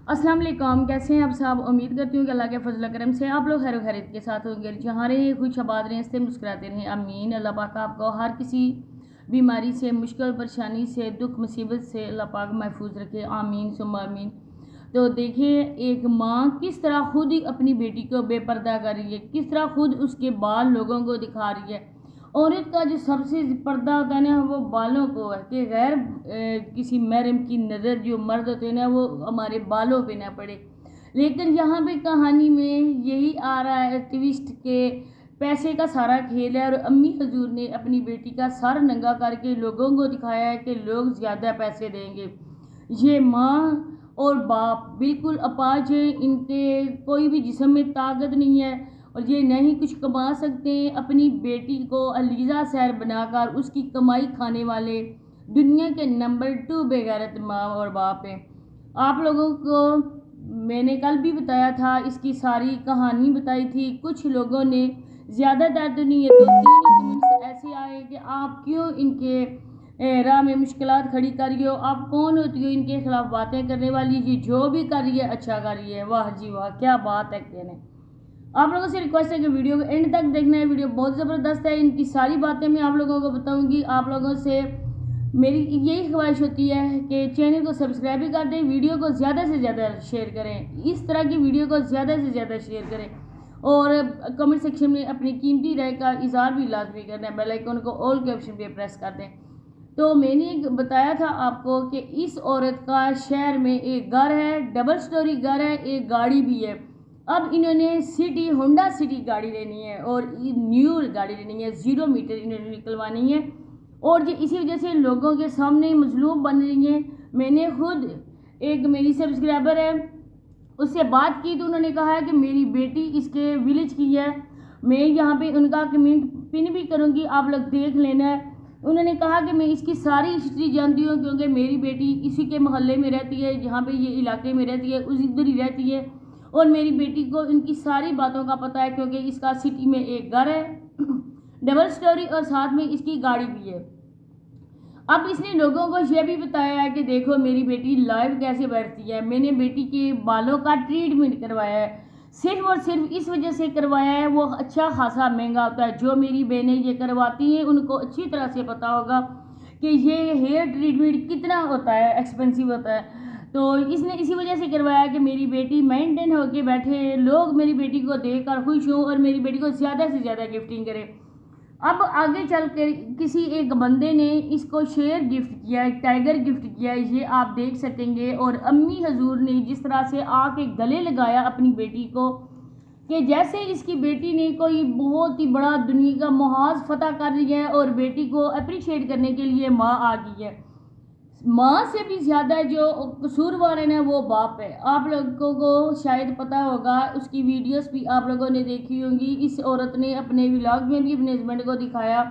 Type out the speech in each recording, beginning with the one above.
अस्सलाम वालेकुम, कैसे हैं आप सब। उम्मीद करती हूँ कि अल्लाह के फजल करम से आप लोग खैर खैरियत के साथ होंगे। जहाँ रहे खुश आबाद रहें, से मुस्कुराते रहें, आमीन। अल्लाह पाक आपको हर किसी बीमारी से, मुश्किल परेशानी से, दुख मुसीबत से अल्लाह पाक महफूज रखे, आमीन सुम्मा आमीन। तो देखिए, एक माँ किस तरह खुद ही अपनी बेटी को बेपर्दा कर रही है, किस तरह खुद उसके बाल लोगों को दिखा रही है। औरत का जो सबसे पर्दा होता है ना, वो बालों को है कि गैर किसी महरम की नज़र जो मर्द होते हैं ना, वो हमारे बालों पे ना पड़े। लेकिन यहाँ पे कहानी में यही आ रहा है ट्विस्ट के पैसे का सारा खेल है, और अम्मी हजूर ने अपनी बेटी का सर नंगा करके लोगों को दिखाया है कि लोग ज़्यादा पैसे देंगे। ये माँ और बाप बिल्कुल अपाज है, इनके कोई भी जिस्म में ताकत नहीं है और ये नहीं कुछ कमा सकते हैं। अपनी बेटी को अलीज़ा सैर बनाकर उसकी कमाई खाने वाले दुनिया के नंबर 2 बेगैरत माँ और बाप हैं। आप लोगों को मैंने कल भी बताया था, इसकी सारी कहानी बताई थी। कुछ लोगों ने, ज़्यादातर तो नहीं है, तो 3 कमेंट्स ऐसे आए कि आप क्यों इनके राह में मुश्किलात खड़ी कर रही हो, आप कौन होती हो इनके खिलाफ बातें करने वाली, जी जो भी कर रही है अच्छा कर रही है। वाह जी वाह, क्या बात है कहने। आप लोगों से रिक्वेस्ट है कि वीडियो को एंड तक देखना है, वीडियो बहुत ज़बरदस्त है। इनकी सारी बातें मैं आप लोगों को बताऊंगी। आप लोगों से मेरी यही ख्वाहिश होती है कि चैनल को सब्सक्राइब भी कर दें, वीडियो को ज़्यादा से ज़्यादा शेयर करें, इस तरह की वीडियो को ज़्यादा से ज़्यादा शेयर करें, और कमेंट सेक्शन में अपनी कीमती राय का इज़हार भी लाजमी करना है। बेल आइकन को ऑल के ऑप्शन पे प्रेस कर दें। तो मैंने बताया था आपको कि इस औरत का शहर में एक घर है, डबल स्टोरी घर है, एक गाड़ी भी है। अब इन्होंने सिटी होंडा सिटी गाड़ी लेनी है और न्यू गाड़ी लेनी है, 0 मीटर इन्होंने निकलवानी है, और ये इसी वजह से लोगों के सामने मजलूम बन रही हैं। मैंने खुद, एक मेरी सब्सक्राइबर है, उससे बात की तो उन्होंने कहा है कि मेरी बेटी इसके विलेज की है। मैं यहाँ पे उनका कमेंट पिन भी करूँगी, आप लोग देख लेना है। उन्होंने कहा कि मैं इसकी सारी हिस्ट्री जानती हूँ क्योंकि मेरी बेटी इसी के मोहल्ले में रहती है, जहाँ पे ये इलाके में रहती है उस इधर ही रहती है, और मेरी बेटी को इनकी सारी बातों का पता है क्योंकि इसका सिटी में एक घर है डबल स्टोरी, और साथ में इसकी गाड़ी भी है। अब इसने लोगों को यह भी बताया है कि देखो मेरी बेटी लाइव कैसे बैठती है, मैंने बेटी के बालों का ट्रीटमेंट करवाया है, सिर्फ और सिर्फ इस वजह से करवाया है, वो अच्छा खासा महंगा होता है। जो मेरी बहनें ये करवाती हैं उनको अच्छी तरह से पता होगा कि ये हेयर ट्रीटमेंट कितना होता है, एक्सपेंसिव होता है। तो इसने इसी वजह से करवाया कि मेरी बेटी मेंटेन होके बैठे, लोग मेरी बेटी को देखकर खुश हों और मेरी बेटी को ज़्यादा से ज़्यादा गिफ्टिंग करें। अब आगे चल कर किसी एक बंदे ने इसको शेर गिफ्ट किया, एक टाइगर गिफ्ट किया, ये आप देख सकेंगे। और अम्मी हजूर ने जिस तरह से आके गले लगाया अपनी बेटी को, कि जैसे इसकी बेटी ने कोई बहुत ही बड़ा दुनिया का मुहाज फतह कर रही है, और बेटी को अप्रिशिएट करने के लिए माँ आ गई है। माँ से भी ज़्यादा जो कसूरवार है ना, वो बाप है। आप लोगों को शायद पता होगा, उसकी वीडियोस भी आप लोगों ने देखी होंगी। इस औरत ने अपने व्लॉग में भी अपने हस्बैंड को दिखाया।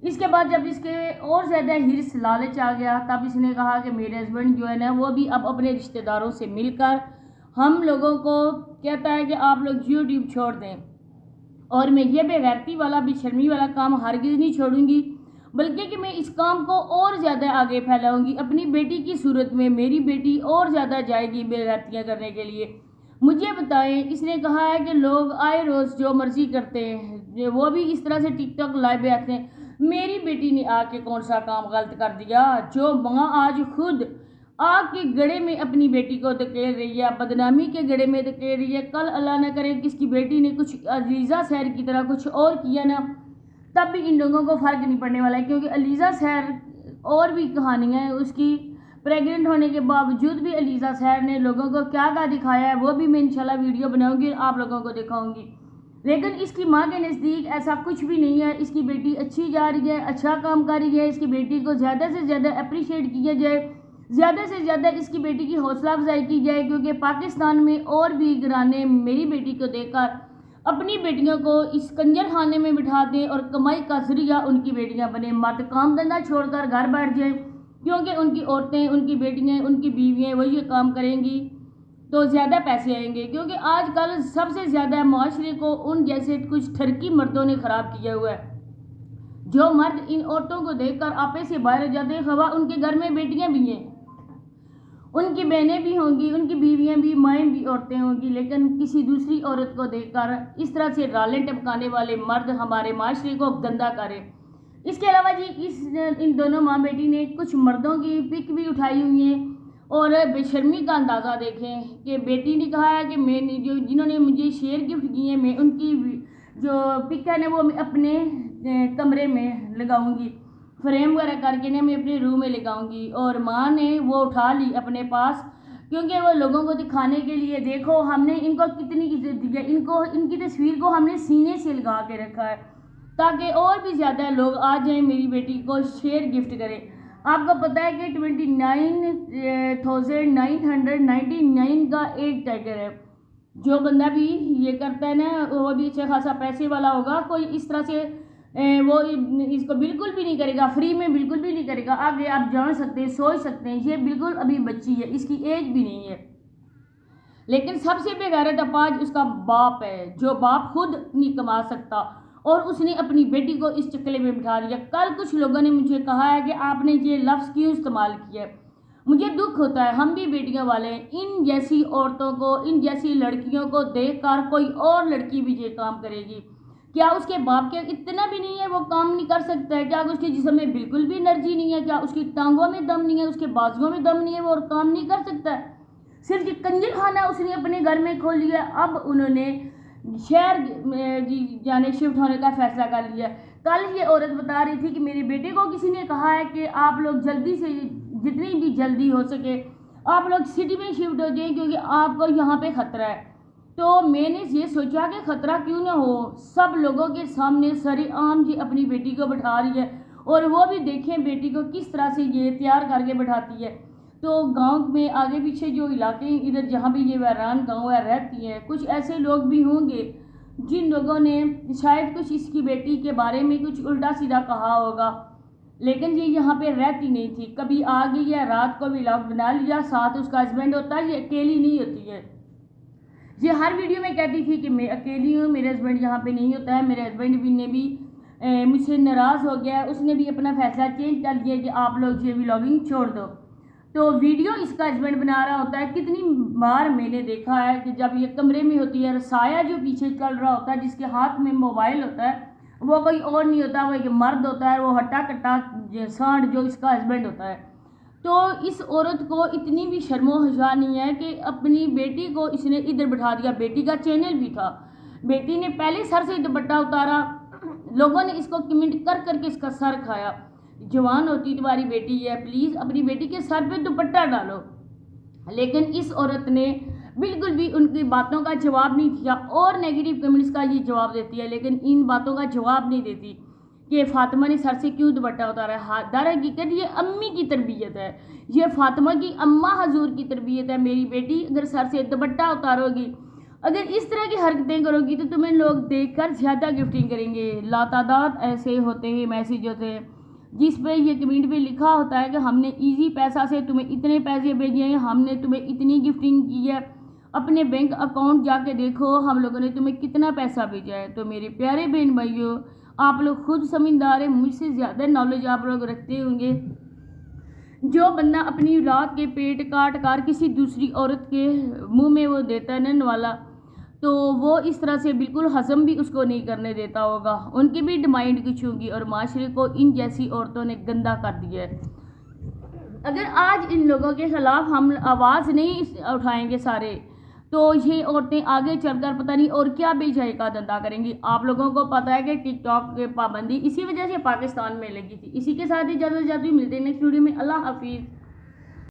इसके बाद जब इसके और ज़्यादा हिर्स लालच आ गया, तब इसने कहा कि मेरे हस्बैंड जो है ना, वो भी अब अपने रिश्तेदारों से मिलकर हम लोगों को कहता है कि आप लोग यूट्यूब छोड़ दें, और मैं ये बेगैरती वाला, बेशर्मी वाला काम हरगिज़ नहीं छोड़ूंगी, बल्कि कि मैं इस काम को और ज़्यादा आगे फैलाऊंगी। अपनी बेटी की सूरत में मेरी बेटी और ज़्यादा जाएगी बेगैरतियाँ करने के लिए। मुझे बताएं, इसने कहा है कि लोग आए रोज़ जो मर्ज़ी करते हैं, वो भी इस तरह से टिकटॉक लाइव पे आते हैं। मेरी बेटी ने आके कौन सा काम गलत कर दिया, जो माँ आज खुद आग के गड़े में अपनी बेटी को धकेल रही है, बदनामी के गड़े में धकेल रही है। कल अल्लाह न करे किसकी बेटी ने कुछ अलीज़ा सैर की तरह कुछ और किया ना, तब भी इन लोगों को फ़र्क नहीं पड़ने वाला है, क्योंकि अलीज़ा सैर और भी कहानियाँ हैं उसकी। प्रेग्नेंट होने के बावजूद भी अलीज़ा सैर ने लोगों को क्या क्या दिखाया है, वो भी मैं इंशाल्लाह वीडियो बनाऊंगी और आप लोगों को दिखाऊंगी। लेकिन इसकी माँ के नज़दीक ऐसा कुछ भी नहीं है। इसकी बेटी अच्छी जा रही है, अच्छा काम कर रही है। इसकी बेटी को ज़्यादा से ज़्यादा अप्रिशिएट किया जाए, ज़्यादा से ज़्यादा इसकी बेटी की हौसला अफजाई की जाए, क्योंकि पाकिस्तान में और भी घराने मेरी बेटी को देखकर अपनी बेटियों को इस कंजर खाने में बिठा दें और कमाई का जरिया उनकी बेटियां बने। मर्द काम धंधा छोड़कर घर बैठ जाएं, क्योंकि उनकी औरतें, उनकी बेटियां, उनकी बीवियां वही काम करेंगी तो ज़्यादा पैसे आएंगे। क्योंकि आजकल सबसे ज़्यादा माशरे को उन जैसे कुछ ठरकी मर्दों ने ख़राब किया हुआ है। जो मर्द इन औरतों को देखकर आपे से बाहर हो जाते हैं, खवा उनके घर में बेटियां भी हैं, उनकी बहनें भी होंगी, उनकी बीवियां بیٹیاں بھی مائیں بھی عورتیں ہوں گی، لیکن کسی دوسری عورت کو دیکھ کر اس طرح سے رالیں ٹپکانے والے مرد ہمارے معاشرے کو گندا کرے۔ اس کے علاوہ جی ان دونوں ماں بیٹی نے کچھ مردوں کی پک بھی اٹھائی ہوئی ہیں، اور بے شرمی کا اندازہ دیکھیں کہ بیٹی نے کہا ہے کہ میں نے جنہوں نے مجھے شیئر گفٹ کیے ہیں، میں ان کی جو پک ہے نا وہ میں اپنے کمرے میں لگاؤں گی، فریم وغیرہ کر کے نا میں اپنے روم میں لگاؤں گی۔ اور ماں نے وہ اٹھا لی اپنے پاس، کیونکہ وہ لوگوں کو دکھانے کے لیے، دیکھو ہم نے ان کو کتنی عزت دی ہے، ان کی تصویر کو ہم نے سینے سے لگا کے رکھا ہے تاکہ اور بھی زیادہ لوگ آ جائیں میری بیٹی کو شیئر گفٹ کریں۔ آپ کو پتہ ہے کہ 29,999 کا ایک ٹائگر ہے۔ جو بندہ بھی یہ کرتا ہے نا وہ بھی اچھا خاصا پیسے والا ہوگا، کوئی اس طرح سے وہ اس کو بالکل بھی نہیں کرے گا، فری میں بالکل بھی نہیں کرے گا۔ آگے آپ جان سکتے ہیں، سوچ سکتے ہیں، یہ بالکل ابھی بچی ہے، اس کی ایج بھی نہیں ہے، لیکن سب سے بے غیرت اپاج اس کا باپ ہے، جو باپ خود نہیں کما سکتا اور اس نے اپنی بیٹی کو اس چکلے میں بٹھا دیا۔ کل کچھ لوگوں نے مجھے کہا ہے کہ آپ نے یہ لفظ کیوں استعمال کیا ہے؟ مجھے دکھ ہوتا ہے، ہم بھی بیٹیاں والے ہیں، ان جیسی عورتوں کو، ان جیسی لڑکیوں کو دیکھ کر کوئی اور لڑکی بھی یہ کام کرے گی؟ کیا اس کے باپ کے اتنا بھی نہیں ہے وہ کام نہیں کر سکتا ہے؟ کیا اس کے جسم میں بالکل بھی انرجی نہیں ہے؟ کیا اس کی ٹانگوں میں دم نہیں ہے؟ اس کے بازوؤں میں دم نہیں ہے؟ وہ اور کام نہیں کر سکتا ہے؟ صرف یہ کنجر خانہ اس نے اپنے گھر میں کھول لیا۔ اب انہوں نے شہر جانے شفٹ ہونے کا فیصلہ کر لیا۔ کل یہ عورت بتا رہی تھی کہ میرے بیٹے کو کسی نے کہا ہے کہ آپ لوگ جلدی سے جتنی بھی جلدی ہو سکے آپ لوگ سٹی میں شفٹ ہو جائیں کیونکہ آپ کو یہاں پہ خطرہ ہے۔ تو میں نے یہ سوچا کہ خطرہ کیوں نہ ہو، سب لوگوں کے سامنے سری عام جی اپنی بیٹی کو بٹھا رہی ہے، اور وہ بھی دیکھیں بیٹی کو کس طرح سے یہ تیار کر کے بٹھاتی ہے۔ تو گاؤں میں آگے پیچھے جو علاقے ادھر جہاں بھی یہ ویران گاؤں ہے رہتی ہیں، کچھ ایسے لوگ بھی ہوں گے جن لوگوں نے شاید کچھ اس کی بیٹی کے بارے میں کچھ الٹا سیدھا کہا ہوگا، لیکن یہ یہاں پہ رہتی نہیں تھی، کبھی آ گئی ہے، رات کو بھی لاک بنا لیا، ساتھ اس کا ہسبینڈ ہوتا ہے، یہ اکیلی نہیں ہوتی ہے۔ یہ ہر ویڈیو میں کہتی تھی کہ میں اکیلی ہوں، میرے ہسبینڈ یہاں پہ نہیں ہوتا ہے، میرے ہسبینڈ بھی نے بھی مجھ سے ناراض ہو گیا ہے، اس نے بھی اپنا فیصلہ چینج کر دیا کہ آپ لوگ یہ ولاگنگ چھوڑ دو۔ تو ویڈیو اس کا ہسبینڈ بنا رہا ہوتا ہے۔ کتنی بار میں نے دیکھا ہے کہ جب یہ کمرے میں ہوتی ہے، سایہ جو پیچھے چل رہا ہوتا ہے، جس کے ہاتھ میں موبائل ہوتا ہے، وہ کوئی اور نہیں ہوتا، وہ ایک مرد ہوتا ہے، وہ ہٹا کٹا سانڈ جو اس کا ہسبینڈ ہوتا ہے۔ تو اس عورت کو اتنی بھی شرم و حیا نہیں ہے کہ اپنی بیٹی کو اس نے ادھر بٹھا دیا۔ بیٹی کا چینل بھی تھا، بیٹی نے پہلے سر سے دوپٹہ اتارا، لوگوں نے اس کو کمنٹ کر کر کے اس کا سر کھایا۔ جوان ہوتی تمہاری بیٹی ہے، پلیز اپنی بیٹی کے سر پہ دوپٹہ ڈالو، لیکن اس عورت نے بالکل بھی ان کی باتوں کا جواب نہیں دیا، اور نیگیٹو کمنٹس کا یہ جواب دیتی ہے، لیکن ان باتوں کا جواب نہیں دیتی کہ فاطمہ نے سر سے کیوں دوپٹہ اتارا ہے۔ در حقیقت یہ امی کی تربیت ہے، یہ فاطمہ کی اماں حضور کی تربیت ہے۔ میری بیٹی اگر سر سے دوپٹہ اتارو گی، اگر اس طرح کی حرکتیں کرو گی تو تمہیں لوگ دیکھ کر زیادہ گفٹنگ کریں گے۔ لاتعداد ایسے ہوتے ہیں میسیج ہوتے ہیں جس پہ یہ کمنٹ پہ لکھا ہوتا ہے کہ ہم نے ایزی پیسہ سے تمہیں اتنے پیسے بھیجے ہیں، ہم نے تمہیں اتنی گفٹنگ کی ہے، اپنے بینک اکاؤنٹ جا کے دیکھو ہم لوگوں نے تمہیں کتنا پیسہ بھیجا ہے۔ تو میرے پیارے بہن بھائیوں، آپ لوگ خود سمجھدار ہیں، مجھ سے زیادہ نالج آپ لوگ رکھتے ہوں گے۔ جو بندہ اپنی اولاد کے پیٹ کاٹ کر کسی دوسری عورت کے منہ میں وہ دیتا ہے نا والا، تو وہ اس طرح سے بالکل ہضم بھی اس کو نہیں کرنے دیتا ہوگا، ان کی بھی ڈیمانڈ کچھ ہوگی، اور معاشرے کو ان جیسی عورتوں نے گندا کر دیا ہے۔ اگر آج ان لوگوں کے خلاف ہم آواز نہیں اٹھائیں گے سارے، تو یہ عورتیں آگے چل کر پتہ نہیں اور کیا بے جائے کا دھندا کریں گی۔ آپ لوگوں کو پتہ ہے کہ ٹک ٹاک کے پابندی اسی وجہ سے پاکستان میں لگی تھی۔ اسی کے ساتھ اجازت چاہتی ہوں، ملتے ہیں نیکسٹ ویڈیو میں۔ اللہ حافظ۔